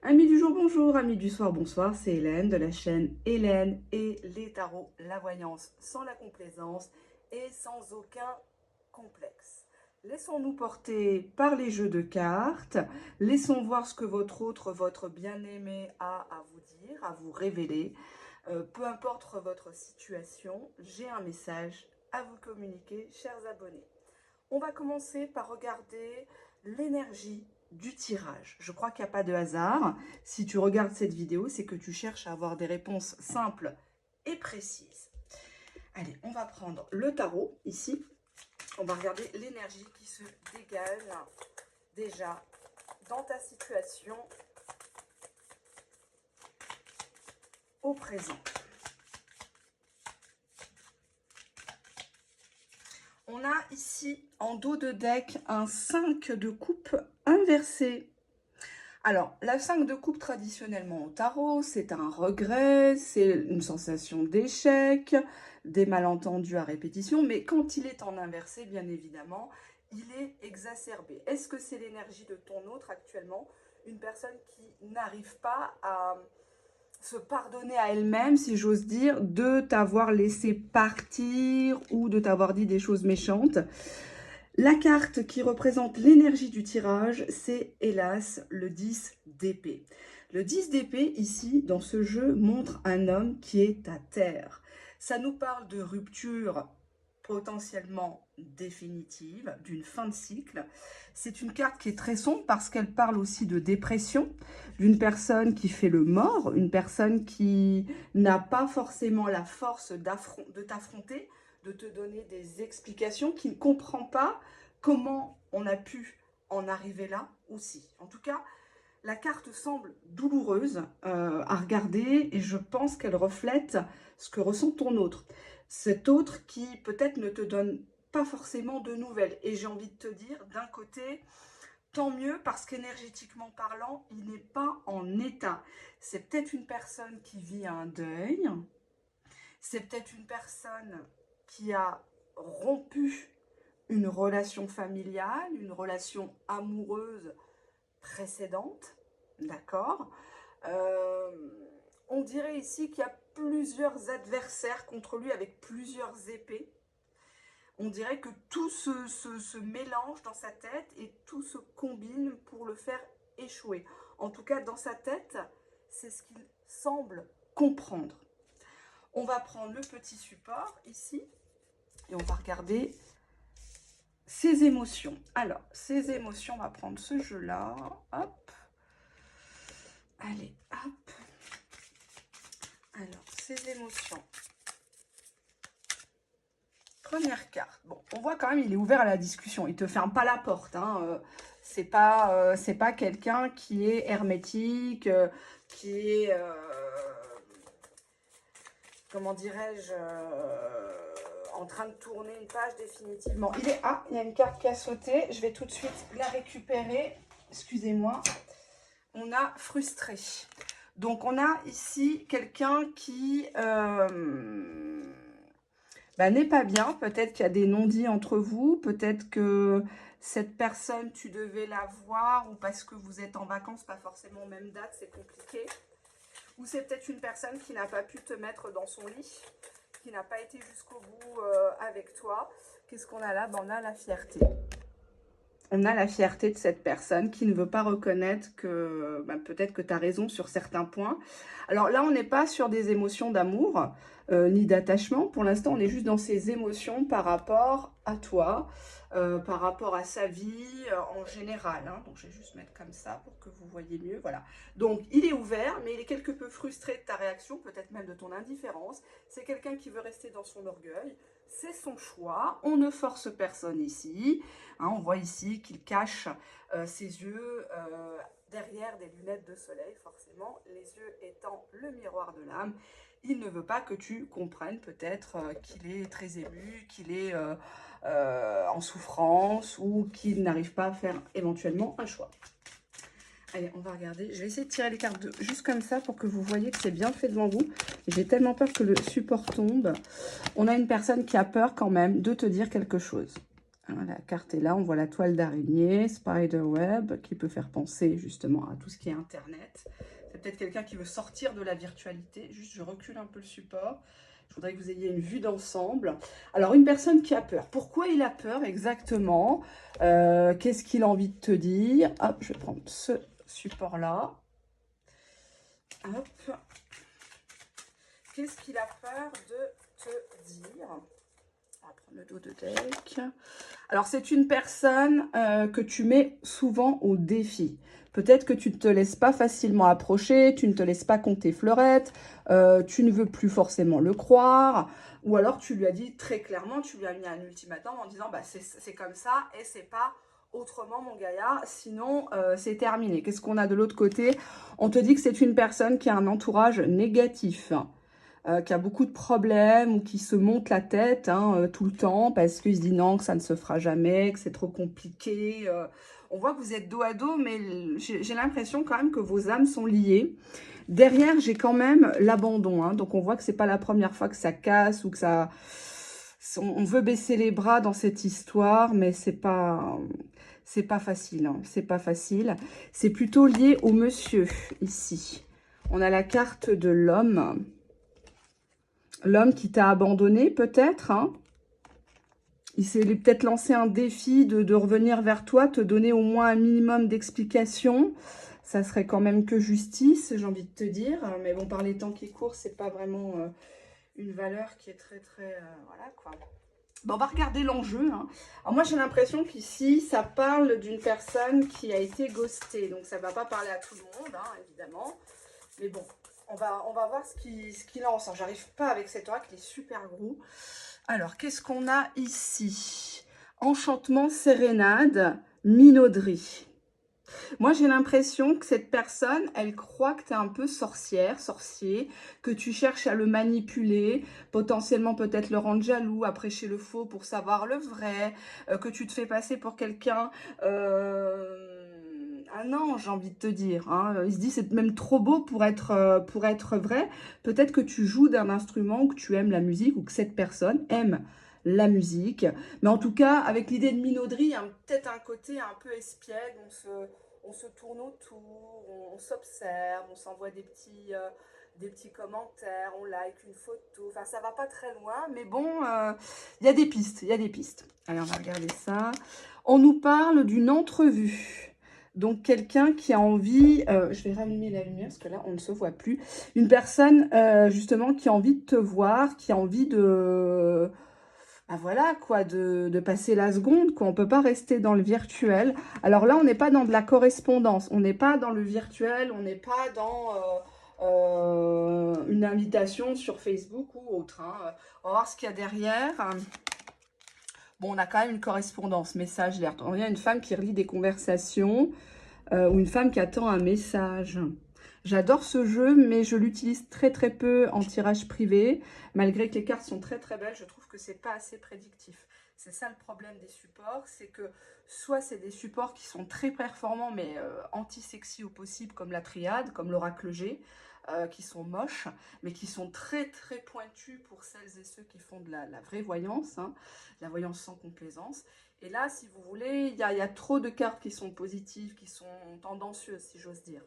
Amis du jour, bonjour, amis du soir, bonsoir, c'est Hélène de la chaîne Hélène et les tarots, la voyance sans la complaisance et sans aucun complexe. Laissons-nous porter par les jeux de cartes, laissons voir ce que votre bien-aimé a à vous dire, à vous révéler. Peu importe votre situation, j'ai un message à vous communiquer, chers abonnés. On va commencer par regarder l'énergie du tirage. Je crois qu'il n'y a pas de hasard. Si tu regardes cette vidéo, c'est que tu cherches à avoir des réponses simples et précises. Allez, on va prendre le tarot ici. On va regarder l'énergie qui se dégage déjà dans ta situation au présent. On a ici en dos de deck un 5 de coupe inversé. Alors, la 5 de coupe traditionnellement au tarot, c'est un regret, c'est une sensation d'échec, des malentendus à répétition, mais quand il est en inversé, bien évidemment, il est exacerbé. Est-ce que c'est l'énergie de ton autre actuellement? Une personne qui n'arrive pas à se pardonner à elle-même, si j'ose dire, de t'avoir laissé partir ou de t'avoir dit des choses méchantes. La carte qui représente l'énergie du tirage, c'est hélas le 10 d'épée. Le 10 d'épée, ici, dans ce jeu, montre un homme qui est à terre. Ça nous parle de rupture potentiellement définitive, d'une fin de cycle. C'est une carte qui est très sombre parce qu'elle parle aussi de dépression, d'une personne qui fait le mort, une personne qui n'a pas forcément la force de t'affronter, de te donner des explications, qui ne comprend pas comment on a pu en arriver là aussi. En tout cas, la carte semble douloureuse à regarder et je pense qu'elle reflète ce que ressent ton autre. Cet autre qui peut-être ne te donne pas forcément de nouvelles. Et j'ai envie de te dire, d'un côté, tant mieux parce qu'énergétiquement parlant, il n'est pas en état. C'est peut-être une personne qui vit un deuil. C'est peut-être une personne qui a rompu une relation familiale, une relation amoureuse précédente, d'accord. On dirait ici qu'il y a plusieurs adversaires contre lui avec plusieurs épées. On dirait que tout se mélange dans sa tête et tout se combine pour le faire échouer. En tout cas, dans sa tête, c'est ce qu'il semble comprendre. On va prendre le petit support ici et on va regarder ses émotions. Alors, ses émotions, on va prendre ce jeu-là. Hop. Allez, hop. Alors, ses émotions. Première carte. Bon, on voit quand même, il est ouvert à la discussion. Il te ferme pas la porte. Hein. C'est pas quelqu'un qui est hermétique, qui est, comment dirais-je, en train de tourner une page définitivement. Il y a une carte qui a sauté. Je vais tout de suite la récupérer. Excusez-moi. On a frustré. Donc, on a ici quelqu'un qui n'est pas bien. Peut-être qu'il y a des non-dits entre vous. Peut-être que cette personne, tu devais la voir ou parce que vous êtes en vacances, pas forcément aux mêmes dates, c'est compliqué. Ou c'est peut-être une personne qui n'a pas pu te mettre dans son lit, qui n'a pas été jusqu'au bout avec toi. Qu'est-ce qu'on a là? On a la fierté. On a la fierté de cette personne qui ne veut pas reconnaître que peut-être que tu as raison sur certains points. Alors là, on n'est pas sur des émotions d'amour ni d'attachement. Pour l'instant, on est juste dans ces émotions par rapport à toi, par rapport à sa vie en général. Hein. Donc, je vais juste mettre comme ça pour que vous voyez mieux. Voilà. Donc, il est ouvert, mais il est quelque peu frustré de ta réaction, peut-être même de ton indifférence. C'est quelqu'un qui veut rester dans son orgueil. C'est son choix. On ne force personne ici. Hein, on voit ici qu'il cache ses yeux derrière des lunettes de soleil, forcément, les yeux étant le miroir de l'âme. Il ne veut pas que tu comprennes peut-être qu'il est très ému, qu'il est en souffrance ou qu'il n'arrive pas à faire éventuellement un choix. Allez, on va regarder. Je vais essayer de tirer les cartes juste comme ça pour que vous voyez que c'est bien fait devant vous. J'ai tellement peur que le support tombe. On a une personne qui a peur quand même de te dire quelque chose. Hein, la carte est là, on voit la toile d'araignée, spider web, qui peut faire penser justement à tout ce qui est Internet. C'est peut-être quelqu'un qui veut sortir de la virtualité. Juste, je recule un peu le support. Je voudrais que vous ayez une vue d'ensemble. Alors, une personne qui a peur. Pourquoi il a peur exactement? Qu'est-ce qu'il a envie de te dire? Hop, je vais prendre ce support-là. Hop. Qu'est-ce qu'il a peur de te dire? On va prendre le dos de deck. Alors, c'est une personne que tu mets souvent au défi. Peut-être que tu ne te laisses pas facilement approcher, tu ne te laisses pas compter fleurette, tu ne veux plus forcément le croire, ou alors tu lui as dit très clairement, tu lui as mis un ultimatum en disant bah, c'est comme ça et c'est pas autrement mon gaillard, sinon c'est terminé. Qu'est-ce qu'on a de l'autre côté? On te dit que c'est une personne qui a un entourage négatif. Qui a beaucoup de problèmes ou qui se monte la tête tout le temps parce qu'il se dit non, que ça ne se fera jamais, que c'est trop compliqué. On voit que vous êtes dos à dos, mais j'ai l'impression quand même que vos âmes sont liées. Derrière, j'ai quand même l'abandon. Donc, on voit que c'est pas la première fois que ça casse ou que ça... On veut baisser les bras dans cette histoire, mais c'est pas facile. C'est pas facile. C'est plutôt lié au monsieur, ici. On a la carte de l'homme. L'homme qui t'a abandonné, peut-être. Il s'est peut-être lancé un défi de revenir vers toi, te donner au moins un minimum d'explications. Ça serait quand même que justice, j'ai envie de te dire. Mais bon, par les temps qui courent, c'est pas vraiment une valeur qui est très, voilà, quoi. Bon, on va regarder l'enjeu. Alors moi, j'ai l'impression qu'ici, ça parle d'une personne qui a été ghostée. Donc, ça ne va pas parler à tout le monde, évidemment. Mais bon, on va voir ce qu'il lance. J'arrive pas avec cet oracle, il est super gros. Alors, qu'est-ce qu'on a ici? Enchantement, sérénade, minauderie. Moi, j'ai l'impression que cette personne, elle croit que tu es un peu sorcière, sorcier, que tu cherches à le manipuler, potentiellement peut-être le rendre jaloux, à prêcher le faux pour savoir le vrai, que tu te fais passer pour quelqu'un... un ange, j'ai envie de te dire. Il se dit c'est même trop beau pour être vrai. Peut-être que tu joues d'un instrument, ou que tu aimes la musique, ou que cette personne aime la musique. Mais en tout cas, avec l'idée de minauderie, il y a peut-être un côté un peu espiègle. On se tourne autour, on s'observe, on s'envoie des petits commentaires, on like une photo. Enfin, ça va pas très loin, mais bon, il y a des pistes, il y a des pistes. Allez, on va regarder ça. On nous parle d'une entrevue. Donc, quelqu'un qui a envie, je vais rallumer la lumière parce que là, on ne se voit plus. Une personne, justement, qui a envie de te voir, qui a envie de... Ben voilà, quoi, de passer la seconde, quoi. On ne peut pas rester dans le virtuel. Alors là, on n'est pas dans de la correspondance. On n'est pas dans le virtuel. On n'est pas dans une invitation sur Facebook ou autre. On va voir ce qu'il y a derrière. Bon, on a quand même une correspondance, message, alerte. On a une femme qui relit des conversations ou une femme qui attend un message. J'adore ce jeu, mais je l'utilise très très peu en tirage privé. Malgré que les cartes sont très très belles, je trouve que c'est pas assez prédictif. C'est ça le problème des supports, c'est que soit c'est des supports qui sont très performants, mais anti-sexy au possible, comme la triade, comme l'oracle G, qui sont moches, mais qui sont très très pointus pour celles et ceux qui font de la vraie voyance, la voyance sans complaisance. Et là, si vous voulez, il y a trop de cartes qui sont positives, qui sont tendancieuses, si j'ose dire.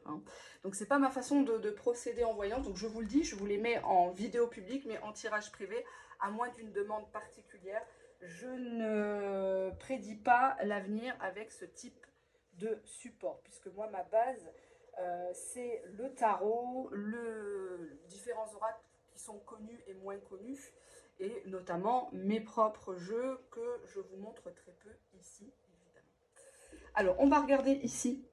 Donc, c'est pas ma façon de procéder en voyance. Donc, je vous le dis, je vous les mets en vidéo publique, mais en tirage privé, à moins d'une demande particulière. Je ne prédis pas l'avenir avec ce type de support, puisque moi, ma base, c'est le tarot, différents oracles qui sont connus et moins connus, et notamment mes propres jeux que je vous montre très peu ici, évidemment. Alors, on va regarder ici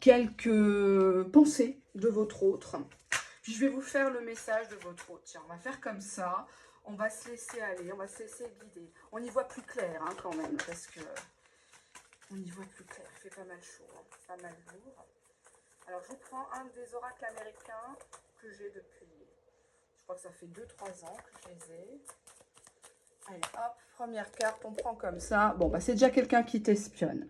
quelques pensées de votre autre. Puis je vais vous faire le message de votre autre. Tiens, on va faire comme ça. On va se laisser aller, on va se laisser guider. On y voit plus clair quand même, parce que on y voit plus clair. Il fait pas mal chaud, pas mal lourd. Alors, je vous prends un des oracles américains que j'ai depuis... Je crois que ça fait 2-3 ans que je les ai. Allez, hop, première carte, on prend comme ça. Bon, bah c'est déjà quelqu'un qui t'espionne.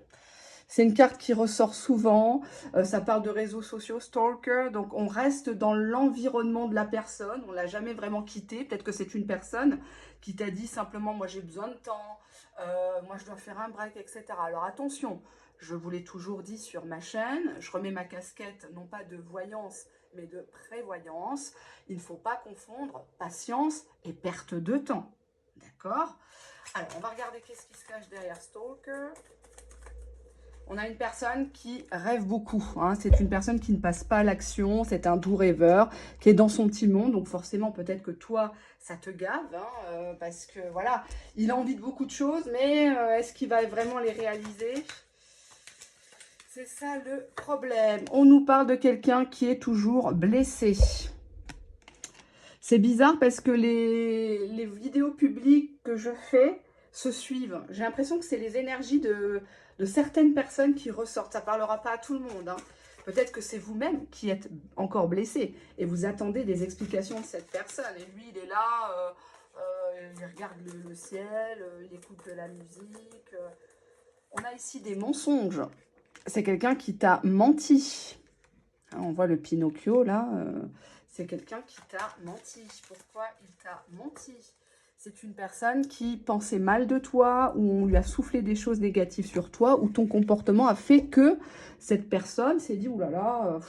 C'est une carte qui ressort souvent. Ça parle de réseaux sociaux, stalker. Donc, on reste dans l'environnement de la personne. On ne l'a jamais vraiment quitté. Peut-être que c'est une personne qui t'a dit simplement, moi, j'ai besoin de temps. Moi je dois faire un break, etc. Alors attention, je vous l'ai toujours dit sur ma chaîne, je remets ma casquette non pas de voyance, mais de prévoyance. Il ne faut pas confondre patience et perte de temps. D'accord? Alors, on va regarder qu'est-ce qui se cache derrière Stalker. On a une personne qui rêve beaucoup, hein. C'est une personne qui ne passe pas à l'action, c'est un doux rêveur, qui est dans son petit monde, donc forcément peut-être que toi, ça te gave, hein, parce que voilà, il a envie de beaucoup de choses, mais est-ce qu'il va vraiment les réaliser? C'est ça le problème. On nous parle de quelqu'un qui est toujours blessé. C'est bizarre parce que les vidéos publiques que je fais se suivent. J'ai l'impression que c'est les énergies de certaines personnes qui ressortent. Ça ne parlera pas à tout le monde, hein. Peut-être que c'est vous-même qui êtes encore blessé et vous attendez des explications de cette personne. Et lui, il est là, il regarde le ciel, il écoute de la musique. On a ici des mensonges. C'est quelqu'un qui t'a menti. Hein, on voit le Pinocchio là. C'est quelqu'un qui t'a menti. Pourquoi il t'a menti? C'est une personne qui pensait mal de toi, ou on lui a soufflé des choses négatives sur toi, ou ton comportement a fait que cette personne s'est dit, oulala,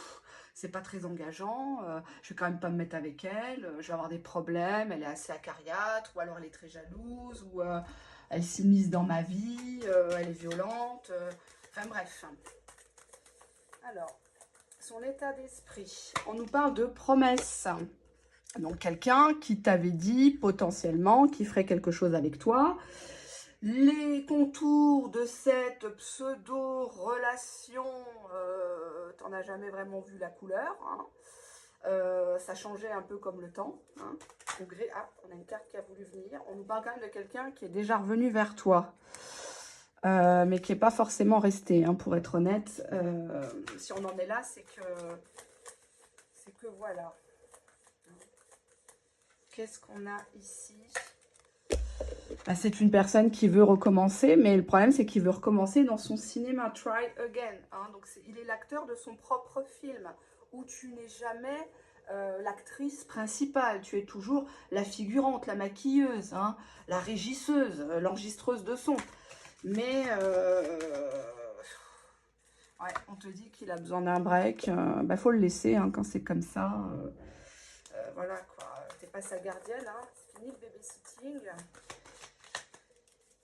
c'est pas très engageant, je vais quand même pas me mettre avec elle, je vais avoir des problèmes, elle est assez acariâtre, ou alors elle est très jalouse, ou elle s'immisce dans ma vie, elle est violente, enfin bref. Alors, son état d'esprit. On nous parle de promesses. Donc, quelqu'un qui t'avait dit potentiellement qu'il ferait quelque chose avec toi. Les contours de cette pseudo-relation, t'en as jamais vraiment vu la couleur, hein. Ça changeait un peu comme le temps, hein. Au gré, ah, on a une carte qui a voulu venir. On nous parle quand même de quelqu'un qui est déjà revenu vers toi. Mais qui n'est pas forcément resté, hein, pour être honnête. Si on en est là, c'est que voilà. Qu'est-ce qu'on a ici? Bah, c'est une personne qui veut recommencer, mais le problème, c'est qu'il veut recommencer dans son cinéma. Try again, hein. Donc, il est l'acteur de son propre film, où tu n'es jamais l'actrice principale. Tu es toujours la figurante, la maquilleuse, hein, la régisseuse, l'enregistreuse de son. Mais ouais, on te dit qu'il a besoin d'un break. Bah, faut le laisser, hein, quand c'est comme ça. Voilà quoi. T'es pas sa gardienne, hein. C'est fini le babysitting.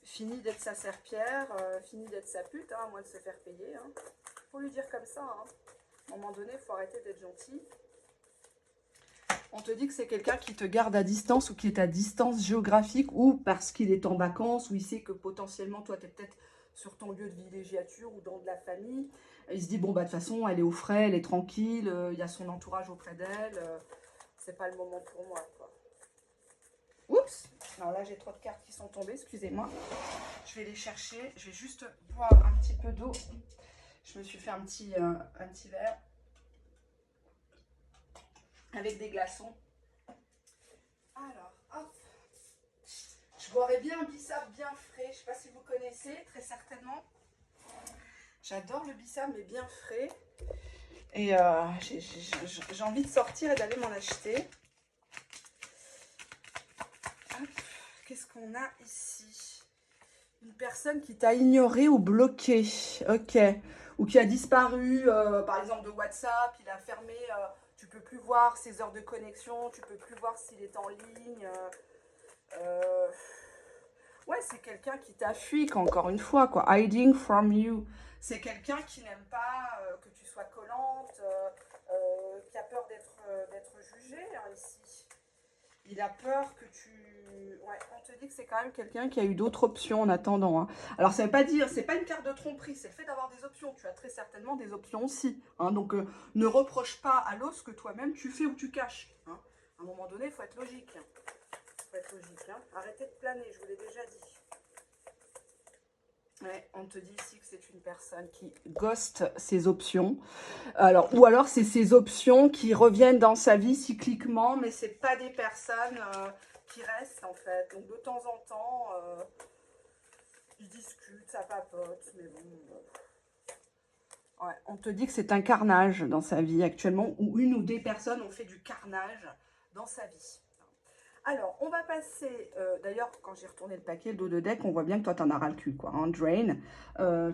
Fini d'être sa serpillère. Fini d'être sa pute, hein, à moins de se faire payer. Hein. Faut lui dire comme ça, hein. À un moment donné, il faut arrêter d'être gentil. On te dit que c'est quelqu'un qui te garde à distance ou qui est à distance géographique ou parce qu'il est en vacances ou il sait que potentiellement, toi, tu es peut-être sur ton lieu de villégiature ou dans de la famille. Il se dit, bon, bah, de toute façon, elle est au frais, elle est tranquille, il y a son entourage auprès d'elle. C'est pas le moment pour moi, quoi. Oups! Non, là, j'ai trop de cartes qui sont tombées, excusez-moi. Je vais les chercher. Je vais juste boire un petit peu d'eau. Je me suis fait un petit verre avec des glaçons. Alors, hop. Je boirais bien un bissap bien frais. Je ne sais pas si vous connaissez, très certainement. J'adore le bissap, mais bien frais. Et j'ai envie de sortir et d'aller m'en acheter. Qu'est-ce qu'on a ici? Une personne qui t'a ignoré ou bloqué. Ok. Ou qui a disparu, par exemple, de WhatsApp. Il a fermé... tu peux plus voir ses heures de connexion, tu peux plus voir s'il est en ligne. Ouais, c'est quelqu'un qui t'a fui, encore une fois, quoi. Hiding from you. C'est quelqu'un qui n'aime pas que tu sois collante, qui a peur d'être jugé, hein, ici. Il a peur que tu... Ouais, on te dit que c'est quand même quelqu'un qui a eu d'autres options en attendant, hein. Alors, ça ne veut pas dire, c'est pas une carte de tromperie, c'est le fait d'avoir des options. Tu as très certainement des options aussi, hein. Donc, ne reproche pas à l'autre ce que toi-même tu fais ou tu caches, hein. À un moment donné, il faut être logique. Il faut être logique, hein. Arrêtez de planer, je vous l'ai déjà dit. Ouais, on te dit ici que c'est une personne qui ghost ses options. Alors, ou alors, c'est ses options qui reviennent dans sa vie cycliquement, mais c'est pas des personnes qui restent, en fait. Donc, de temps en temps, ils discutent, ça papote, mais bon... Ouais, on te dit que c'est un carnage dans sa vie actuellement, ou une ou des personnes ont fait du carnage dans sa vie. Alors, on va passer, d'ailleurs, quand j'ai retourné le paquet, le dos de deck, on voit bien que toi, t'en as ras le cul, quoi, hein, Drain.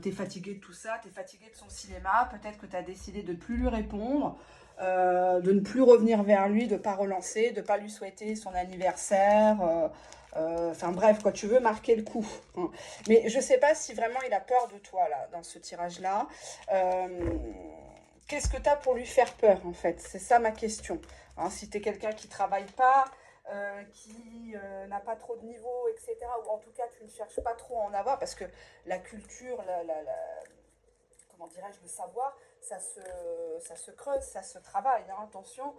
T'es fatigué de tout ça, t'es fatigué de son cinéma, peut-être que t'as décidé de ne plus lui répondre, de ne plus revenir vers lui, de ne pas relancer, de ne pas lui souhaiter son anniversaire, enfin bref, quoi, tu veux marquer le coup, hein. Mais je ne sais pas si vraiment il a peur de toi, là, dans ce tirage-là. Qu'est-ce que tu as pour lui faire peur, en fait? C'est ça ma question. Hein, si tu es quelqu'un qui ne travaille pas, qui n'a pas trop de niveau, etc., ou en tout cas, tu ne cherches pas trop à en avoir, parce que la culture, comment dirais-je, le savoir, ça se creuse, ça se travaille, hein, attention.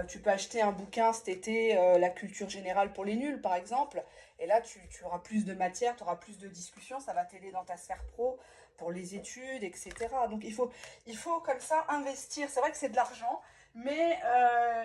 Tu peux acheter un bouquin cet été, la culture générale pour les nuls, par exemple, et là, tu auras plus de matière, tu auras plus de discussions, ça va t'aider dans ta sphère pro, pour les études, etc. Donc, il faut comme ça investir. C'est vrai que c'est de l'argent, mais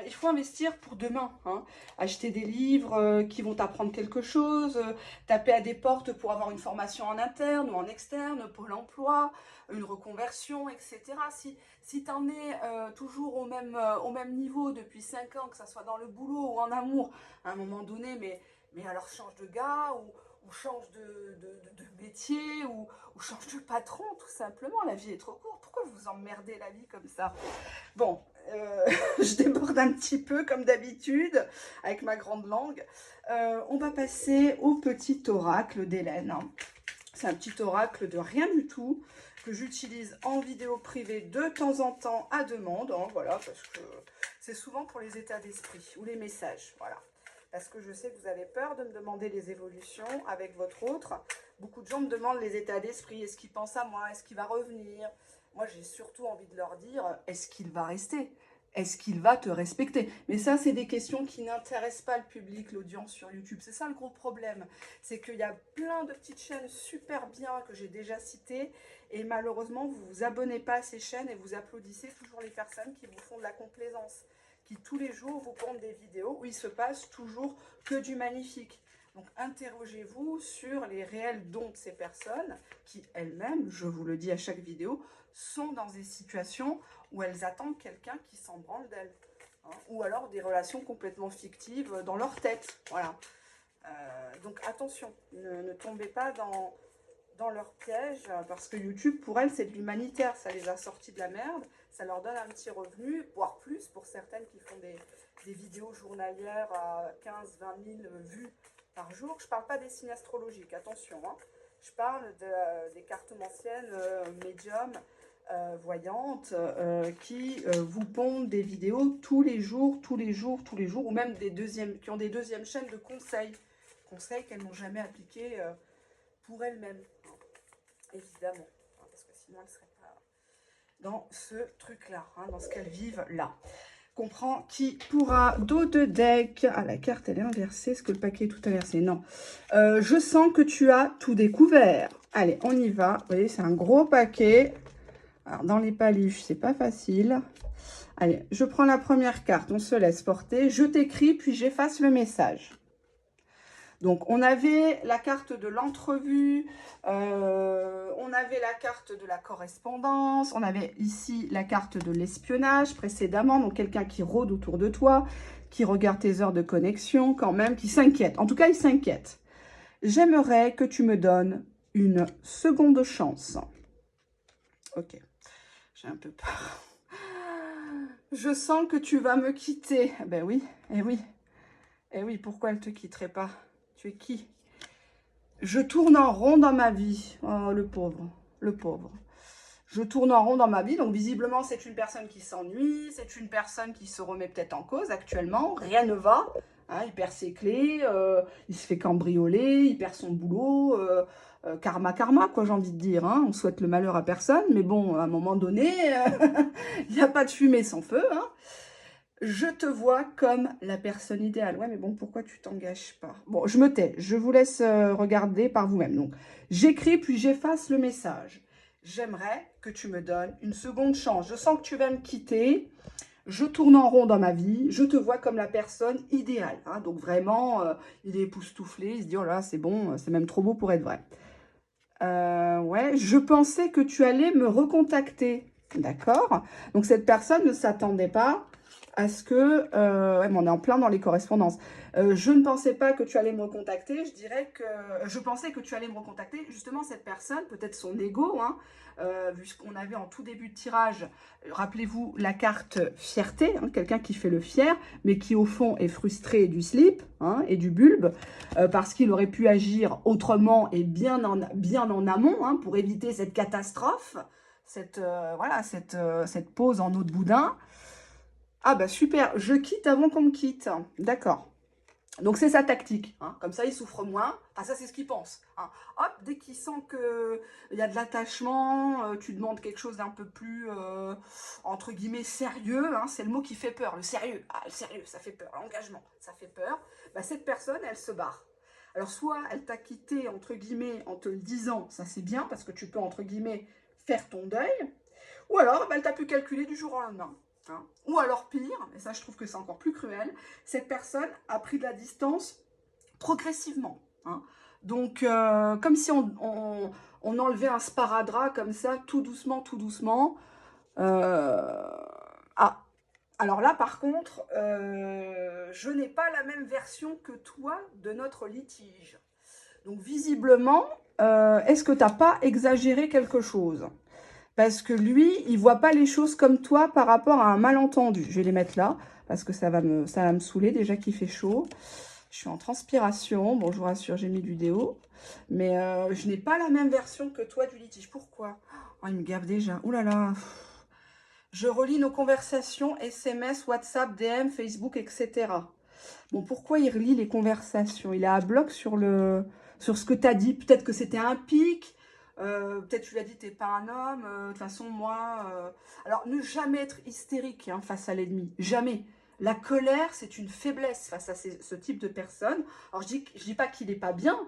il faut investir pour demain, hein. Acheter des livres qui vont t'apprendre quelque chose, taper à des portes pour avoir une formation en interne ou en externe, Pôle emploi, une reconversion, etc. Si tu en es toujours au même niveau depuis 5 ans, que ce soit dans le boulot ou en amour, à un moment donné, mais alors change de gars ou change de métier ou change de patron, tout simplement. La vie est trop courte. Pourquoi vous emmerdez la vie comme ça? Bon, je déborde un petit peu comme d'habitude avec ma grande langue. On va passer au petit oracle d'Hélène, hein. C'est un petit oracle de rien du tout que j'utilise en vidéo privée de temps en temps à demande, hein, voilà, parce que c'est souvent pour les états d'esprit ou les messages, voilà. Parce que je sais que vous avez peur de me demander les évolutions avec votre autre. Beaucoup de gens me demandent les états d'esprit. Est-ce qu'il pense à moi? Est-ce qu'il va revenir? Moi, j'ai surtout envie de leur dire, est-ce qu'il va rester? Est-ce qu'il va te respecter? Mais ça, c'est des questions qui n'intéressent pas le public, l'audience sur YouTube. C'est ça le gros problème. C'est qu'il y a plein de petites chaînes super bien que j'ai déjà citées. Et malheureusement, vous ne vous abonnez pas à ces chaînes et vous applaudissez toujours les personnes qui vous font de la complaisance, qui tous les jours vous pondent des vidéos où il se passe toujours que du magnifique. Donc interrogez-vous sur les réels dons de ces personnes qui elles-mêmes, je vous le dis à chaque vidéo, sont dans des situations où elles attendent quelqu'un qui s'en branle d'elles, hein, ou alors des relations complètement fictives dans leur tête. Voilà. Donc attention, ne tombez pas dans leur piège, parce que YouTube, pour elles, c'est de l'humanitaire. Ça les a sortis de la merde, ça leur donne un petit revenu, voire plus pour certaines qui font des vidéos journalières à 15-20 000 vues par jour. Je ne parle pas des signes astrologiques, attention, hein. Je parle des cartomanciennes médiums, voyantes, qui vous pondent des vidéos tous les jours, ou même qui ont des deuxièmes chaînes de conseils qu'elles n'ont jamais appliquées pour elles-mêmes, hein, évidemment, hein, parce que sinon elles ne seraient pas dans ce truc-là, hein, dans ce qu'elles vivent là. Comprends qui pourra. Dos de deck. Ah, la carte, elle est inversée. Est-ce que le paquet est tout inversé? Non. Je sens que tu as tout découvert. Allez, on y va. Vous voyez, c'est un gros paquet. Alors, dans les paluches, c'est pas facile. Allez, je prends la première carte. On se laisse porter. Je t'écris, puis j'efface le message. Donc, on avait la carte de l'entrevue, on avait la carte de la correspondance, on avait ici la carte de l'espionnage précédemment, donc quelqu'un qui rôde autour de toi, qui regarde tes heures de connexion quand même, qui s'inquiète. En tout cas, il s'inquiète. J'aimerais que tu me donnes une seconde chance. Ok, j'ai un peu peur. Je sens que tu vas me quitter. Ben oui, eh oui. Eh oui, pourquoi elle ne te quitterait pas? Tu es qui? Je tourne en rond dans ma vie. Oh, le pauvre, le pauvre. Je tourne en rond dans ma vie. Donc, visiblement, c'est une personne qui s'ennuie. C'est une personne qui se remet peut-être en cause actuellement. Rien ne va. Hein, il perd ses clés. Il se fait cambrioler. Il perd son boulot. Karma, karma, quoi, j'ai envie de dire. Hein. On souhaite le malheur à personne. Mais bon, à un moment donné, il n'y a pas de fumée sans feu, hein. Je te vois comme la personne idéale. Ouais, mais bon, pourquoi tu t'engages pas? Bon, je me tais. Je vous laisse regarder par vous-même. Donc, j'écris puis j'efface le message. J'aimerais que tu me donnes une seconde chance. Je sens que tu vas me quitter. Je tourne en rond dans ma vie. Je te vois comme la personne idéale, hein. Donc, vraiment, il est époustouflé. Il se dit, oh là, c'est bon, c'est même trop beau pour être vrai. Ouais, je pensais que tu allais me recontacter. D'accord? Donc, cette personne ne s'attendait pas à ce que... ouais, mais on est en plein dans les correspondances. Je ne pensais pas que tu allais me recontacter. Je dirais que... Je pensais que tu allais me recontacter. Justement, cette personne, peut-être son ego, hein, vu ce qu'on avait en tout début de tirage. Rappelez-vous la carte fierté, hein, quelqu'un qui fait le fier, mais qui au fond est frustré du slip, hein, et du bulbe, parce qu'il aurait pu agir autrement et bien en amont, hein, pour éviter cette catastrophe, voilà, cette pause en eau de boudin. Ah bah super, je quitte avant qu'on me quitte. D'accord. Donc c'est sa tactique, hein. Comme ça il souffre moins, enfin ça c'est ce qu'il pense, hein. Hop, dès qu'il sent qu'il y a de l'attachement, tu demandes quelque chose d'un peu plus, entre guillemets, sérieux, hein, c'est le mot qui fait peur, le sérieux. Ah, le sérieux, ça fait peur, l'engagement, ça fait peur. Bah, cette personne, elle se barre. Alors soit elle t'a quitté, entre guillemets, en te le disant, ça c'est bien, parce que tu peux, entre guillemets, faire ton deuil, ou alors bah, elle t'a pu calculer du jour au lendemain. Hein. Ou alors pire, et ça je trouve que c'est encore plus cruel, cette personne a pris de la distance progressivement. Hein. Donc comme si on enlevait un sparadrap comme ça, tout doucement, tout doucement. Ah, alors là par contre, je n'ai pas la même version que toi de notre litige. Donc visiblement, est-ce que tu n'as pas exagéré quelque chose ? Parce que lui, il ne voit pas les choses comme toi par rapport à un malentendu. Je vais les mettre là, parce que ça va me saouler déjà qu'il fait chaud. Je suis en transpiration. Bon, je vous rassure, j'ai mis du déo. Mais je n'ai pas la même version que toi du litige. Pourquoi? Oh, il me gave déjà. Ouh là là. Je relis nos conversations, SMS, WhatsApp, DM, Facebook, etc. Bon, pourquoi il relit les conversations? Il est à bloc sur ce que tu as dit. Peut-être que c'était un pic. Peut-être tu lui as dit t'es pas un homme, de toute façon moi... Alors ne jamais être hystérique, hein, face à l'ennemi, jamais. La colère c'est une faiblesse face à ce type de personne. Alors je dis pas qu'il n'est pas bien,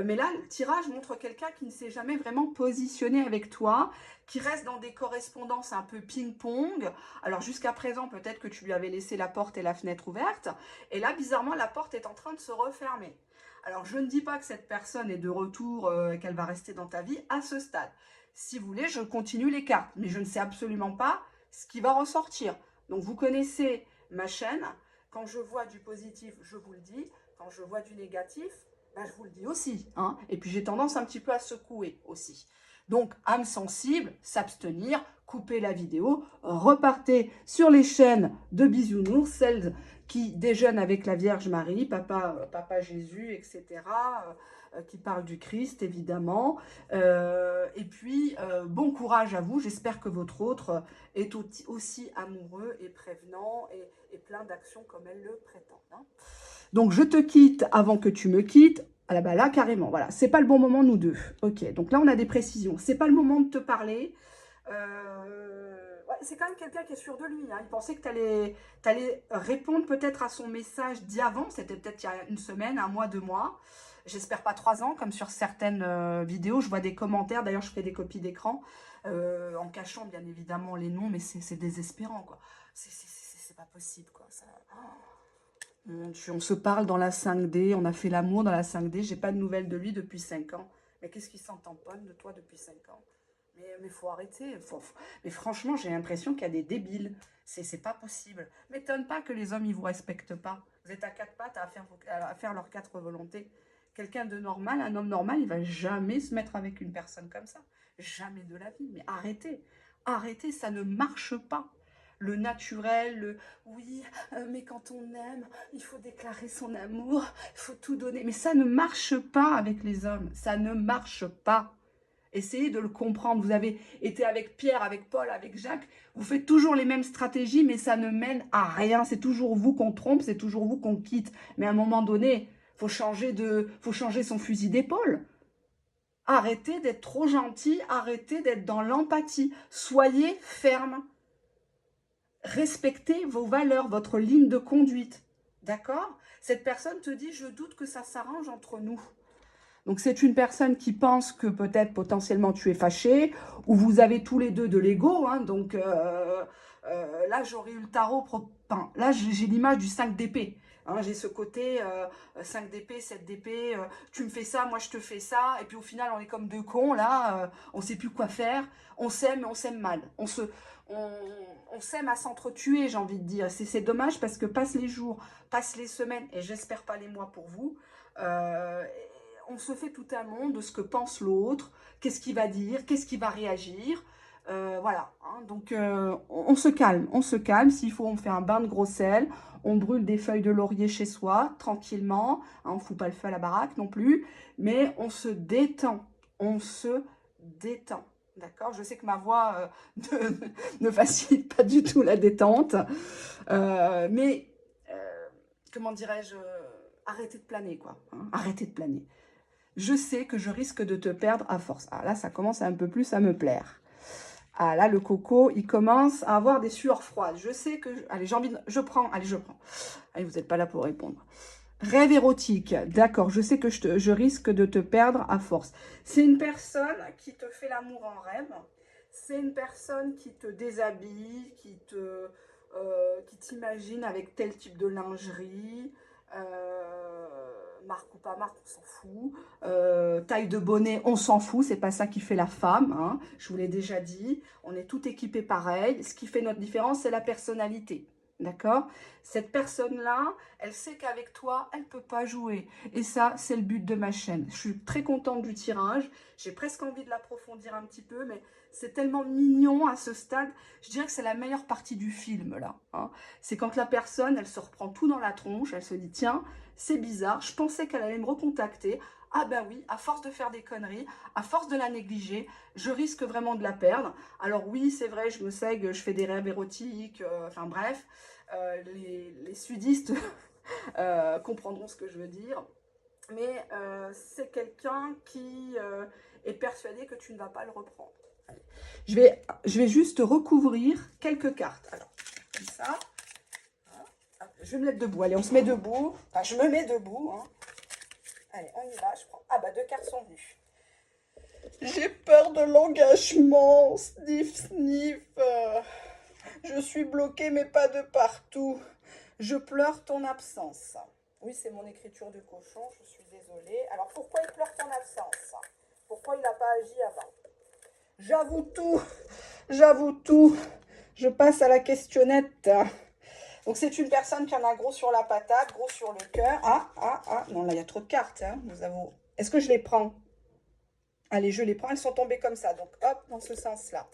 mais là le tirage montre quelqu'un qui ne s'est jamais vraiment positionné avec toi, qui reste dans des correspondances un peu ping-pong. Alors jusqu'à présent peut-être que tu lui avais laissé la porte et la fenêtre ouverte, et là bizarrement la porte est en train de se refermer. Alors, je ne dis pas que cette personne est de retour, qu'elle va rester dans ta vie à ce stade. Si vous voulez, je continue les cartes, mais je ne sais absolument pas ce qui va ressortir. Donc, vous connaissez ma chaîne. Quand je vois du positif, je vous le dis. Quand je vois du négatif, ben, je vous le dis aussi. Hein. Et puis, j'ai tendance un petit peu à secouer aussi. Donc, âme sensible, s'abstenir, couper la vidéo, repartez sur les chaînes de Bisounours, celles qui déjeunent avec la Vierge Marie, Papa Jésus, etc., qui parlent du Christ, évidemment. Et puis, bon courage à vous. J'espère que votre autre est aussi amoureux et prévenant et plein d'actions comme elle le prétend. Hein. Donc, je te quitte avant que tu me quittes. Ah là, bah là, carrément, voilà. C'est pas le bon moment, nous deux. Ok, donc là, on a des précisions. C'est pas le moment de te parler. Ouais, c'est quand même quelqu'un qui est sûr de lui. Hein. Il pensait que tu allais répondre peut-être à son message d'avant. C'était peut-être il y a une semaine, un mois, 2 mois. J'espère pas 3 ans, comme sur certaines vidéos. Je vois des commentaires. D'ailleurs, je fais des copies d'écran en cachant, bien évidemment, les noms. Mais c'est désespérant, quoi. C'est pas possible, quoi. Ça... On se parle dans la 5D. On a fait l'amour dans la 5D. J'ai pas de nouvelles de lui depuis 5 ans. Mais qu'est-ce qui s'en tamponne de toi depuis 5 ans? Mais faut arrêter. Mais franchement, j'ai l'impression qu'il y a des débiles. C'est pas possible. M'étonne pas que les hommes, ils vous respectent pas. Vous êtes à 4 pattes à faire leurs 4 volontés. Quelqu'un de normal, un homme normal, il va jamais se mettre avec une personne comme ça. Jamais de la vie. Mais arrêtez. Arrêtez, ça ne marche pas. Le naturel, oui, mais quand on aime, il faut déclarer son amour, il faut tout donner. Mais ça ne marche pas avec les hommes. Ça ne marche pas. Essayez de le comprendre. Vous avez été avec Pierre, avec Paul, avec Jacques. Vous faites toujours les mêmes stratégies, mais ça ne mène à rien. C'est toujours vous qu'on trompe, c'est toujours vous qu'on quitte. Mais à un moment donné, faut changer son fusil d'épaule. Arrêtez d'être trop gentil, arrêtez d'être dans l'empathie. Soyez ferme. Respectez vos valeurs, votre ligne de conduite. D'accord? Cette personne te dit, je doute que ça s'arrange entre nous. Donc, c'est une personne qui pense que peut-être potentiellement tu es fâché, ou vous avez tous les deux de l'ego, hein, donc Là, j'aurais eu le tarot. Enfin, là, j'ai l'image du 5 d'épée. Hein, j'ai ce côté 5 d'épée, 7 d'épée. Tu me fais ça, moi je te fais ça. Et puis au final, on est comme deux cons là. On ne sait plus quoi faire. On s'aime, mais on s'aime mal. On, on s'aime à s'entretuer, j'ai envie de dire. C'est dommage parce que passent les jours, passent les semaines, et j'espère pas les mois pour vous. Euh, on se fait tout un monde de ce que pense l'autre, qu'est-ce qu'il va dire, qu'est-ce qu'il va réagir. Voilà, hein, donc on se calme, on se calme. S'il faut, on fait un bain de gros sel, on brûle des feuilles de laurier chez soi, tranquillement. Hein, on ne fout pas le feu à la baraque non plus, mais on se détend, on se détend. D'accord? Je sais que ma voix ne facilite pas du tout la détente, mais comment dirais-je, arrêtez de planer, quoi. Hein, arrêtez de planer. Je sais que je risque de te perdre à force. Ah là, ça commence un peu plus à me plaire. Ah là, le coco, il commence à avoir des sueurs froides. Je sais que... Allez, j'ai envie de... Je prends. Allez, je prends. Allez, vous n'êtes pas là pour répondre. Rêve érotique. D'accord, je sais que je risque de te perdre à force. C'est une personne qui te fait l'amour en rêve. C'est une personne qui te déshabille, qui t'imagine avec tel type de lingerie. Marque ou pas marque, on s'en fout. Taille de bonnet, on s'en fout. C'est pas ça qui fait la femme. Hein. Je vous l'ai déjà dit. On est tout équipé pareil. Ce qui fait notre différence, c'est la personnalité. D'accord? Cette personne-là, elle sait qu'avec toi, elle ne peut pas jouer. Et ça, c'est le but de ma chaîne. Je suis très contente du tirage. J'ai presque envie de l'approfondir un petit peu, mais c'est tellement mignon à ce stade. Je dirais que c'est la meilleure partie du film, là. Hein. C'est quand la personne, elle se reprend tout dans la tronche. Elle se dit, tiens, c'est bizarre. Je pensais qu'elle allait me recontacter. Ah ben oui, à force de faire des conneries, à force de la négliger, je risque vraiment de la perdre. Alors oui, c'est vrai, je me sais que je fais des rêves érotiques, enfin bref, les sudistes comprendront ce que je veux dire. Mais c'est quelqu'un qui est persuadé que tu ne vas pas le reprendre. Allez. Je vais juste recouvrir quelques cartes. Alors, comme ça. Hein, je vais me mettre debout. Allez, on se met debout. Enfin, je me mets debout. Hein. Allez, on y va. Je prends... Ah bah, deux cartes sont venues. J'ai peur de l'engagement. Sniff, sniff. Je suis bloquée, mais pas de partout. Je pleure ton absence. Oui, c'est mon écriture de cochon, je suis désolée. Alors, pourquoi il pleure ton absence? Pourquoi il n'a pas agi avant? J'avoue tout. J'avoue tout. Je passe à la questionnette. Donc, c'est une personne qui en a gros sur la patate, gros sur le cœur. Ah. Non, là, il y a trop de cartes. Hein, nous avons... Est-ce que je les prends? Allez, je les prends. Elles sont tombées comme ça. Donc, hop, dans ce sens-là.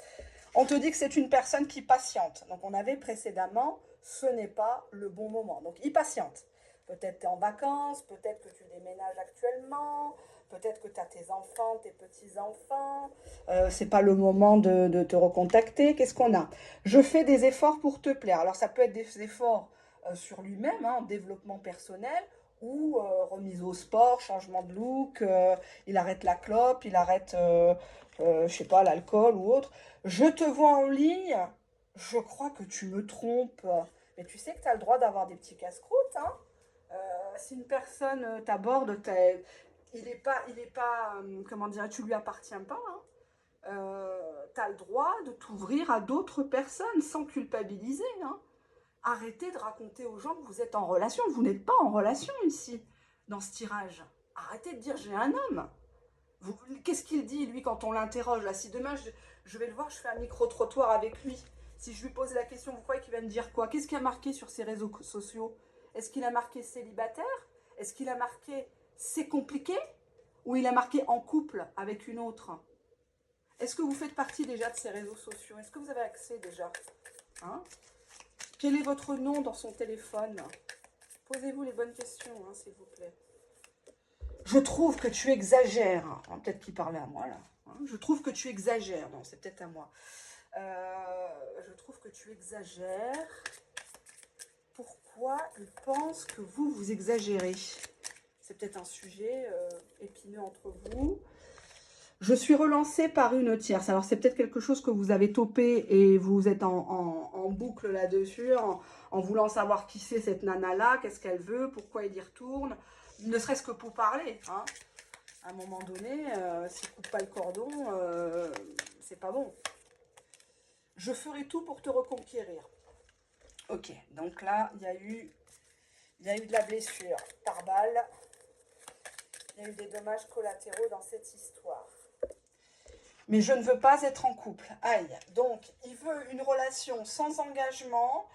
On te dit que c'est une personne qui patiente. Donc, on avait précédemment, ce n'est pas le bon moment. Donc, il patiente. Peut-être tu es en vacances, peut-être que tu déménages actuellement, peut-être que tu as tes enfants, tes petits-enfants. C'est pas le moment de te recontacter. Qu'est-ce qu'on a? Je fais des efforts pour te plaire. Alors, ça peut être des efforts sur lui-même, hein, développement personnel, ou remise au sport, changement de look, il arrête la clope, il arrête, je sais pas, l'alcool ou autre. Je te vois en ligne, je crois que tu me trompes. Mais tu sais que tu as le droit d'avoir des petits casse-croûtes, hein. Si une personne t'aborde, il est pas comment dire, tu lui appartiens pas, hein. Tu as le droit de t'ouvrir à d'autres personnes sans culpabiliser, hein. Arrêtez de raconter aux gens que vous êtes en relation. Vous n'êtes pas en relation ici, dans ce tirage. Arrêtez de dire j'ai un homme. Qu'est-ce qu'il dit, lui, quand on l'interroge là? Si demain, je vais le voir, je fais un micro-trottoir avec lui. Si je lui pose la question, vous croyez qu'il va me dire quoi? Qu'est-ce qu'il a marqué sur ses réseaux sociaux? Est-ce qu'il a marqué célibataire? Est-ce qu'il a marqué c'est compliqué? Ou il a marqué en couple avec une autre? Est-ce que vous faites partie déjà de ces réseaux sociaux? Est-ce que vous avez accès déjà? Hein? Quel est votre nom dans son téléphone? Posez-vous les bonnes questions, hein, s'il vous plaît. Je trouve que tu exagères. Hein, peut-être qu'il parlait à moi, là. Hein, je trouve que tu exagères. Non, c'est peut-être à moi. Je trouve que tu exagères. Pourquoi il pense que vous exagérez? C'est peut-être un sujet épineux entre vous. Je suis relancée par une tierce. Alors, c'est peut-être quelque chose que vous avez topé et vous êtes en boucle là-dessus, en voulant savoir qui c'est cette nana-là, qu'est-ce qu'elle veut, pourquoi il y retourne, ne serait-ce que pour parler. Hein. À un moment donné, s'il ne coupe pas le cordon, c'est pas bon. Je ferai tout pour te reconquérir. Ok, donc là, il y a eu de la blessure par balle. Il y a eu des dommages collatéraux dans cette histoire. Mais je ne veux pas être en couple. Aïe. Donc, il veut une relation sans engagement.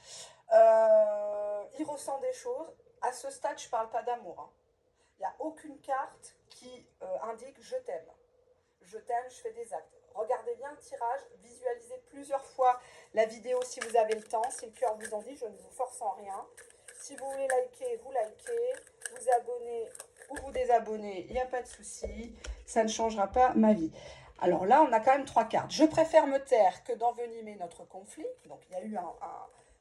Il ressent des choses. À ce stade, je ne parle pas d'amour. Hein. Il n'y a aucune carte qui indique je t'aime. Je t'aime, je fais des actes. Regardez bien le tirage, visualisez plusieurs fois la vidéo si vous avez le temps, si le cœur vous en dit, je ne vous force en rien. Si vous voulez liker, vous likez, vous abonnez ou vous désabonnez, il n'y a pas de souci, ça ne changera pas ma vie. Alors là, on a quand même 3 cartes. Je préfère me taire que d'envenimer notre conflit. Donc il y a eu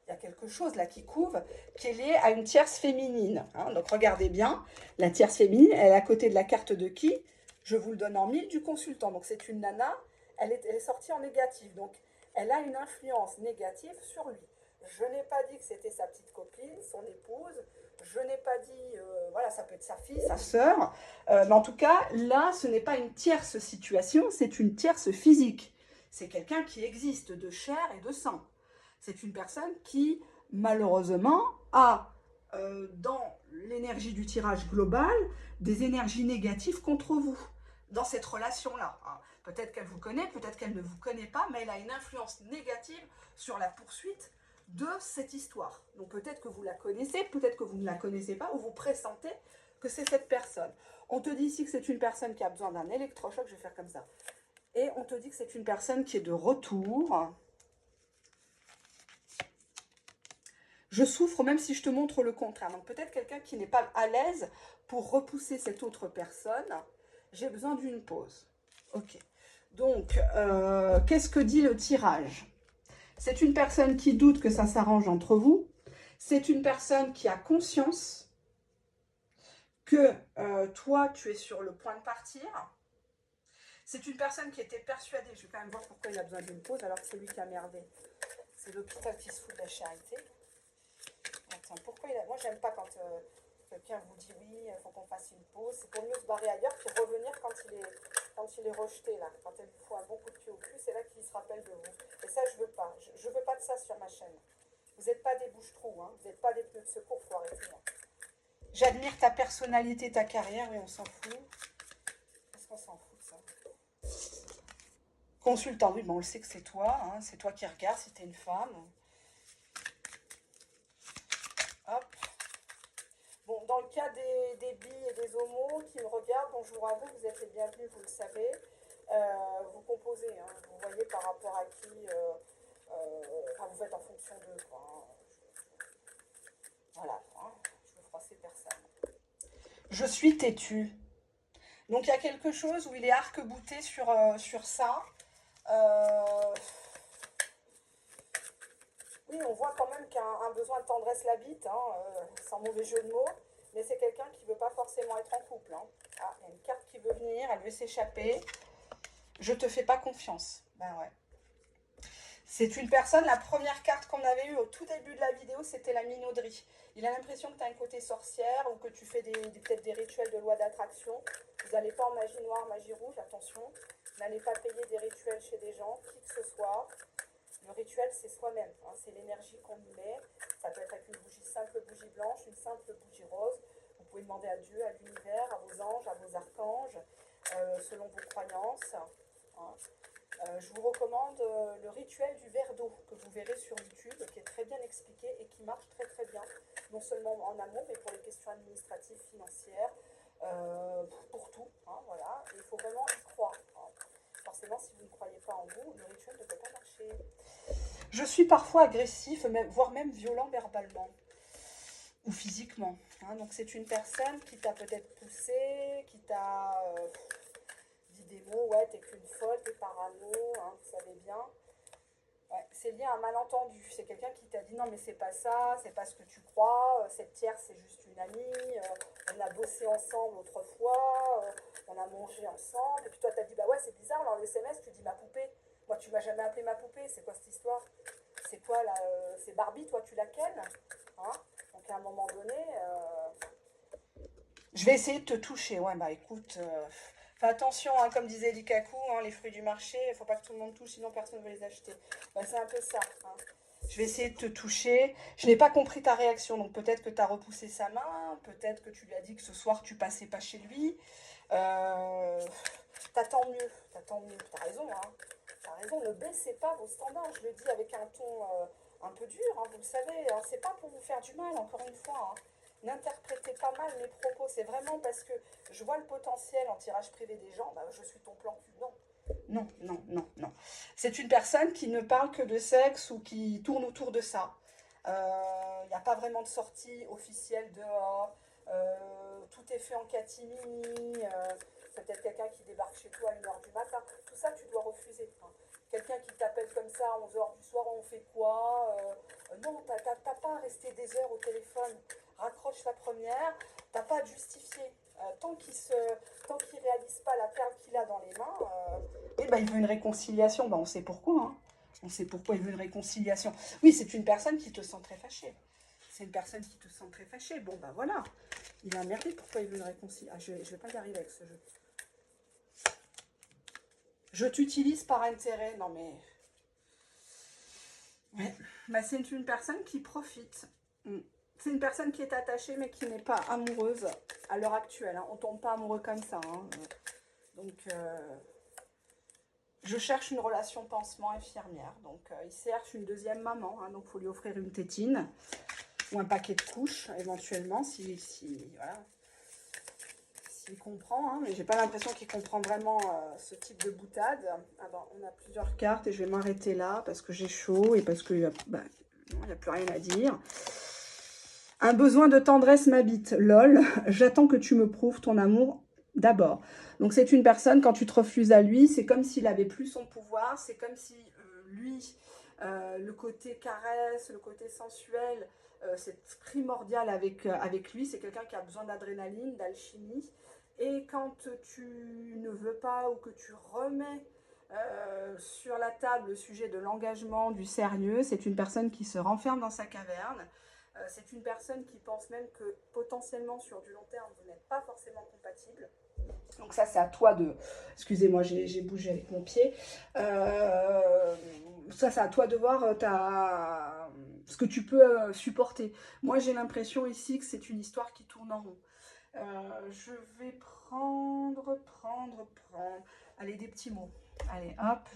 il y a quelque chose là qui couve, qui est lié à une tierce féminine. Hein. Donc regardez bien, la tierce féminine, elle est à côté de la carte de qui? Je vous le donne en 1000 du consultant. Donc c'est une nana, elle est sortie en négatif. Donc elle a une influence négative sur lui. Je n'ai pas dit que c'était sa petite copine, son épouse. Je n'ai pas dit, voilà, ça peut être sa fille, sa sœur. Mais en tout cas, là, ce n'est pas une tierce situation, c'est une tierce physique. C'est quelqu'un qui existe de chair et de sang. C'est une personne qui, malheureusement, a, dans l'énergie du tirage global, des énergies négatives contre vous, dans cette relation-là. Hein. Peut-être qu'elle vous connaît, peut-être qu'elle ne vous connaît pas, mais elle a une influence négative sur la poursuite de cette histoire. Donc peut-être que vous la connaissez, peut-être que vous ne la connaissez pas, ou vous pressentez que c'est cette personne. On te dit ici que c'est une personne qui a besoin d'un électrochoc, je vais faire comme ça. Et on te dit que c'est une personne qui est de retour. Je souffre même si je te montre le contraire. Donc peut-être quelqu'un qui n'est pas à l'aise pour repousser cette autre personne. J'ai besoin d'une pause. Ok. Donc, qu'est-ce que dit le tirage? C'est une personne qui doute que ça s'arrange entre vous. C'est une personne qui a conscience que toi, tu es sur le point de partir. C'est une personne qui était persuadée. Je vais quand même voir pourquoi il a besoin d'une pause alors que c'est lui qui a merdé. C'est l'hôpital qui se fout de la charité. Attends, pourquoi il a... Moi, j'aime pas quand quelqu'un vous dit oui, il faut qu'on fasse une pause. C'est pour mieux se barrer ailleurs puis revenir quand il est rejeté, là. Quand il vous faut un bon coup de pied au cul, c'est là qu'il se rappelle de vous. Et ça, je veux pas. Je veux pas de ça sur ma chaîne. Vous n'êtes pas des bouches-trous, hein. Vous n'êtes pas des pneus de secours, faut arrêter. Hein. J'admire ta personnalité, ta carrière, oui, on s'en fout. Est-ce qu'on s'en fout de ça? Consultant, oui, bon, on le sait que c'est toi, hein. C'est toi qui regardes si t'es une femme. Hop. Bon, dans le cas des bi et des homos qui me regardent, bonjour à vous, vous êtes les bienvenus, vous le savez. Vous composez, hein, vous voyez par rapport à qui, enfin, vous faites en fonction d'eux, quoi. Hein. Voilà, hein, je veux froisser personne. Je suis têtu. Donc il y a quelque chose où il est arc-bouté sur ça. Oui, on voit quand même qu'un besoin de tendresse l'habite, hein, sans mauvais jeu de mots, mais c'est quelqu'un qui ne veut pas forcément être en couple. Hein. Ah, il y a une carte qui veut venir, elle veut s'échapper. Je te fais pas confiance. Ben ouais. C'est une personne, la première carte qu'on avait eue au tout début de la vidéo, c'était la minauderie. Il a l'impression que tu as un côté sorcière ou que tu fais peut-être des rituels de loi d'attraction. Vous n'allez pas en magie noire, magie rouge, attention. N'allez pas payer des rituels chez des gens, qui que ce soit. Le rituel, c'est soi-même, hein, c'est l'énergie qu'on y met. Ça peut être avec une bougie simple, bougie blanche, une simple bougie rose. Vous pouvez demander à Dieu, à l'univers, à vos anges, à vos archanges, selon vos croyances. Hein. Je vous recommande le rituel du verre d'eau que vous verrez sur YouTube, qui est très bien expliqué et qui marche très très bien, non seulement en amour, mais pour les questions administratives, financières, pour tout. Hein, voilà. Et il faut vraiment y croire. Hein. Forcément, si vous ne croyez pas en vous, le rituel ne peut pas marcher. Je suis parfois agressif, voire même violent verbalement ou physiquement. Hein. Donc c'est une personne qui t'a peut-être poussé, qui t'a dit des mots, ouais, t'es qu'une folle, t'es parano, hein, vous savez bien. Ouais, c'est lié à un malentendu. C'est quelqu'un qui t'a dit non mais c'est pas ça, c'est pas ce que tu crois, cette tierce c'est juste une amie, on a bossé ensemble autrefois, on a mangé ensemble, et puis toi t'as dit bah ouais c'est bizarre dans le SMS tu dis ma poupée, moi tu m'as jamais appelé ma poupée, c'est quoi cette histoire? C'est quoi là, c'est Barbie, toi tu la kennes, hein? Donc à un moment donné, je vais essayer de te toucher, ouais bah écoute, Fais attention, hein, comme disait Likaku, hein, les fruits du marché, il ne faut pas que tout le monde touche, sinon personne ne veut les acheter. Bah, c'est un peu ça. Hein. Je vais essayer de te toucher. Je n'ai pas compris ta réaction, donc peut-être que tu as repoussé sa main, peut-être que tu lui as dit que ce soir tu passais pas chez lui. T'attends mieux, t'attends mieux. T'as raison, hein. T'as raison, ne baissez pas vos standards. Je le dis avec un ton un peu dur, hein, vous le savez. Hein, c'est pas pour vous faire du mal, encore une fois. Hein. N'interprétez pas mal mes propos. C'est vraiment parce que je vois le potentiel en tirage privé des gens. Bah, je suis ton plan cul. Non. Non, non, non, non. C'est une personne qui ne parle que de sexe ou qui tourne autour de ça. Il n'y a pas vraiment de sortie officielle dehors. Tout est fait en catimini. C'est peut-être quelqu'un qui débarque chez toi à 1h du matin. Tout ça, tu dois refuser. Hein. Quelqu'un qui t'appelle comme ça à 11h du soir, on fait quoi non, t'as pas à rester des heures au téléphone. Raccroche la première. T'as pas à te justifier. Tant qu'il réalise pas la perle qu'il a dans les mains, et ben, il veut une réconciliation. Ben, on sait pourquoi. Hein. On sait pourquoi il veut une réconciliation. Oui, c'est une personne qui te sent très fâché. C'est une personne qui te sent très fâché. Bon, ben voilà. Il a merdé. Pourquoi il veut une réconciliation? Ah, je vais pas y arriver avec ce jeu. Je t'utilise par intérêt. Non, mais... Ouais. Bah, c'est une personne qui profite. C'est une personne qui est attachée, mais qui n'est pas amoureuse à l'heure actuelle. Hein. On ne tombe pas amoureux comme ça. Hein. Donc... je cherche une relation pansement infirmière. Donc, il cherche une deuxième maman. Hein, donc, il faut lui offrir une tétine ou un paquet de couches, éventuellement, voilà, s'il comprend. Hein, mais j'ai pas l'impression qu'il comprend vraiment ce type de boutade. Ah ben, on a plusieurs cartes et je vais m'arrêter là parce que j'ai chaud et parce qu'il n'y a, a plus rien à dire. Un besoin de tendresse m'habite. Lol, j'attends que tu me prouves ton amour d'abord. Donc c'est une personne, quand tu te refuses à lui, c'est comme s'il avait plus son pouvoir, c'est comme si lui, le côté caresse, le côté sensuel, c'est primordial avec lui. C'est quelqu'un qui a besoin d'adrénaline, d'alchimie. Et quand tu ne veux pas ou que tu remets sur la table le sujet de l'engagement, du sérieux, c'est une personne qui se renferme dans sa caverne. C'est une personne qui pense même que potentiellement sur du long terme, vous n'êtes pas forcément compatible. Donc ça, c'est à toi de... Excusez-moi, j'ai bougé avec mon pied. Ça, c'est à toi de voir ce que tu peux supporter. Moi, j'ai l'impression ici que c'est une histoire qui tourne en rond. Je vais prendre. Allez, des petits mots. Allez, hop.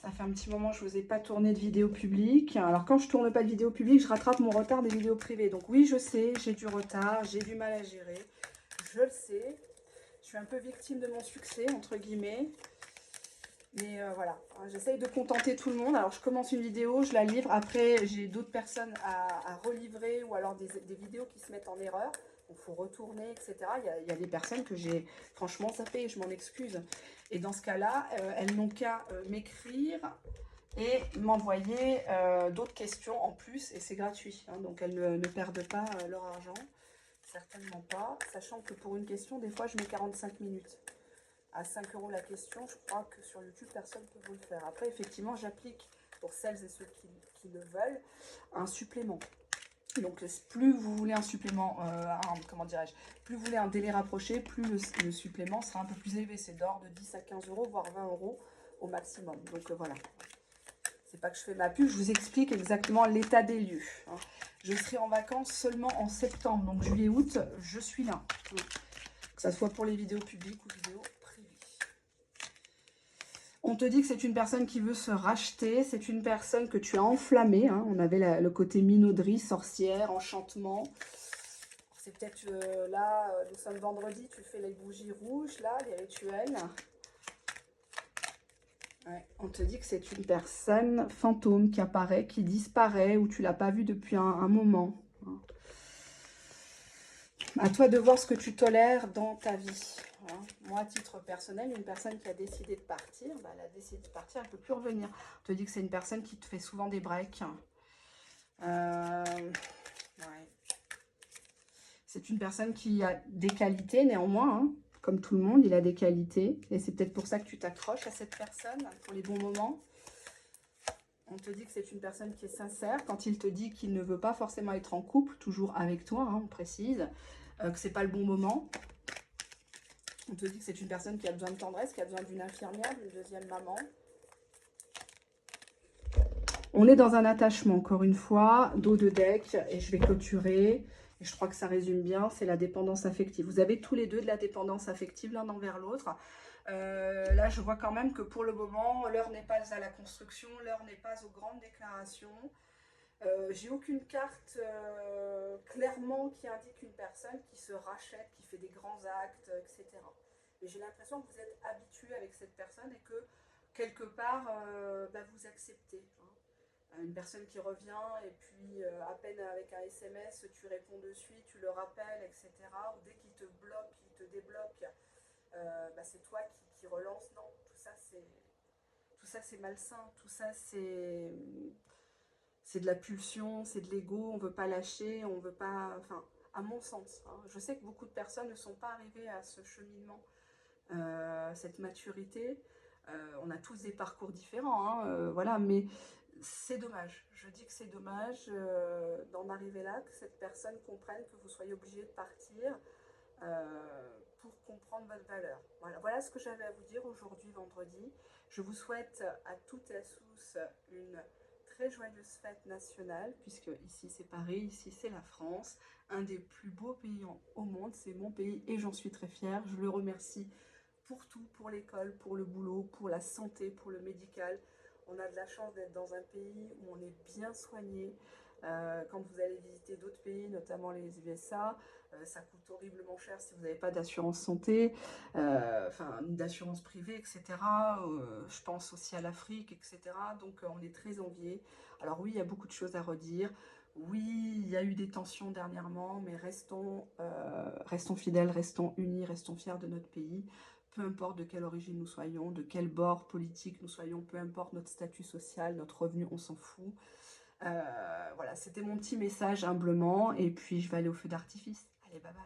Ça fait un petit moment que je ne vous ai pas tourné de vidéo publique. Alors, quand je ne tourne pas de vidéo publique, je rattrape mon retard des vidéos privées. Donc oui, je sais, j'ai du retard, j'ai du mal à gérer. Je le sais. Je suis un peu victime de mon succès, entre guillemets. Mais voilà, j'essaye de contenter tout le monde. Alors, je commence une vidéo, je la livre. Après, j'ai d'autres personnes à relivrer ou alors des vidéos qui se mettent en erreur. Il faut retourner, etc. Il y a des personnes que j'ai franchement zappées, je m'en excuse. Et dans ce cas-là, elles n'ont qu'à m'écrire et m'envoyer d'autres questions en plus. Et c'est gratuit, hein, donc elles ne perdent pas leur argent. Certainement pas. Sachant que pour une question, des fois, je mets 45 minutes. À 5 € la question, je crois que sur YouTube, personne ne peut vous le faire. Après, effectivement, j'applique pour celles et ceux qui le veulent un supplément. Donc, plus vous voulez un supplément, comment dirais-je, plus vous voulez un délai rapproché, plus le supplément sera un peu plus élevé. C'est d'ordre de 10 à 15 €, voire 20 € au maximum. Donc, voilà. C'est pas que je fais ma pub, je vous explique exactement l'état des lieux. Hein. Je serai en vacances seulement en septembre. Donc, juillet-août, je suis là. Que ça soit pour les vidéos publiques ou vidéos privées. On te dit que c'est une personne qui veut se racheter, c'est une personne que tu as enflammée. Hein. On avait le côté minauderie, sorcière, enchantement. C'est peut-être là, nous sommes vendredi, tu fais les bougies rouges, là, les rituels. Ouais. On te dit que c'est une personne fantôme qui apparaît, qui disparaît, ou tu ne l'as pas vue depuis un moment. Hein. À toi de voir ce que tu tolères dans ta vie. Hein. Moi, à titre personnel, une personne qui a décidé de partir, bah, elle a décidé de partir, elle ne peut plus revenir. On te dit que c'est une personne qui te fait souvent des breaks. Ouais. C'est une personne qui a des qualités, néanmoins. Hein. Comme tout le monde, il a des qualités. Et c'est peut-être pour ça que tu t'accroches à cette personne, pour les bons moments. On te dit que c'est une personne qui est sincère. Quand il te dit qu'il ne veut pas forcément être en couple, toujours avec toi, hein, on précise, que c'est pas le bon moment. On te dit que c'est une personne qui a besoin de tendresse, qui a besoin d'une infirmière, d'une deuxième maman. On est dans un attachement, encore une fois, dos de deck, et je vais clôturer. Et je crois que ça résume bien, c'est la dépendance affective. Vous avez tous les deux de la dépendance affective l'un envers l'autre. Là, je vois quand même que pour le moment, l'heure n'est pas à la construction, l'heure n'est pas aux grandes déclarations. J'ai aucune carte clairement qui indique une personne qui se rachète, qui fait des grands actes, etc. Et j'ai l'impression que vous êtes habitué avec cette personne et que quelque part, vous acceptez. Hein. Une personne qui revient et puis à peine avec un SMS, tu réponds de suite, tu le rappelles, etc. Ou dès qu'il te bloque, il te débloque, c'est toi qui relance. Non, tout ça c'est malsain, tout ça c'est de la pulsion, c'est de l'ego, on ne veut pas lâcher, on veut pas... Enfin, à mon sens, hein, je sais que beaucoup de personnes ne sont pas arrivées à ce cheminement, cette maturité. On a tous des parcours différents, hein, voilà, mais c'est dommage. Je dis que c'est dommage d'en arriver là, que cette personne comprenne que vous soyez obligé de partir pour comprendre votre valeur. Voilà, voilà ce que j'avais à vous dire aujourd'hui, vendredi. Je vous souhaite à toutes et à tous une très joyeuse fête nationale, puisque ici c'est Paris, ici c'est la France, un des plus beaux pays au monde, c'est mon pays et j'en suis très fière. Je le remercie pour tout, pour l'école, pour le boulot, pour la santé, pour le médical. On a de la chance d'être dans un pays où on est bien soigné. Quand vous allez visiter d'autres pays, notamment les USA, ça coûte horriblement cher si vous n'avez pas d'assurance santé, d'assurance privée, etc. Je pense aussi à l'Afrique, etc. Donc on est très enviés. Alors oui, il y a beaucoup de choses à redire. Oui, il y a eu des tensions dernièrement, mais restons fidèles, restons unis, restons fiers de notre pays. Peu importe de quelle origine nous soyons, de quel bord politique nous soyons, peu importe notre statut social, notre revenu, on s'en fout. Voilà, c'était mon petit message humblement. Et puis, je vais aller au feu d'artifice. Allez, bye bye.